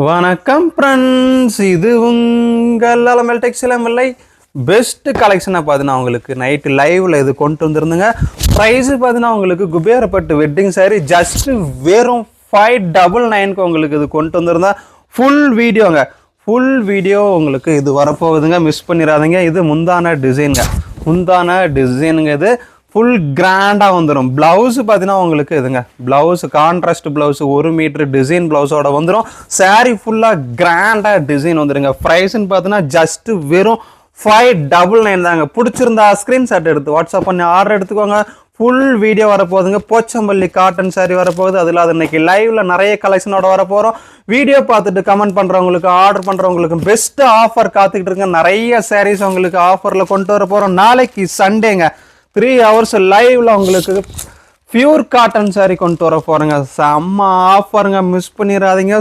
வணக்கம் ஃப்ரெண்ட்ஸ், இது உங்கள் அலமல் டெக்ஸ்டைல் பெஸ்ட் கலெக்ஷனாக பார்த்தீங்கன்னா உங்களுக்கு நைட்டு லைவில் இது கொண்டு வந்துருந்துங்க. ப்ரைஸு பார்த்தீங்கன்னா உங்களுக்கு குபேரப்பட்டு வெட்டிங் சாரி ஜஸ்ட்டு வெறும் 599க்கு உங்களுக்கு இது கொண்டு வந்திருந்தா ஃபுல் வீடியோ உங்களுக்கு இது வரப்போகுதுங்க. மிஸ் பண்ணிடாதீங்க. இது முந்தான டிசைனுங்க. இது ஃபுல் கிராண்டாக வந்துடும். ப்ளவுஸு பார்த்தீங்கன்னா உங்களுக்கு இதுங்க, blouse contrast blouse 1 metre design ப்ளவுஸோட வந்துடும். சாரீ ஃபுல்லாக கிராண்டாக டிசைன் வந்துடுங்க. ப்ரைஸுன்னு பார்த்தீங்கன்னா ஜஸ்ட்டு வெறும் 599 தாங்க. பிடிச்சிருந்தா ஸ்க்ரீன்ஷாட் எடுத்து வாட்ஸ்அப் பண்ணி ஆர்டர் எடுத்துக்கோங்க. ஃபுல் வீடியோ வரப்போகுதுங்க. போச்சம்பள்ளி காட்டன் சாரீ வரப்போகுது. அதில் அது இன்னைக்கு லைவ்ல நிறைய கலெக்ஷனோட வரப்போகிறோம். வீடியோ பார்த்துட்டு கமெண்ட் பண்ணுறவங்களுக்கு, ஆர்டர் பண்ணுறவங்களுக்கு பெஸ்ட் ஆஃபர் காத்துக்கிட்டு இருங்க. நிறைய சாரீஸ் உங்களுக்கு ஆஃபரில் கொண்டு வர போகிறோம். நாளைக்கு சண்டேங்க, 3 hours லைவ்ல உங்களுக்கு பியூர் காட்டன் சாரீ கொண்டு வர போகிறேங்க. செம்ம ஆஃபருங்க, மிஸ் பண்ணிடாதீங்க.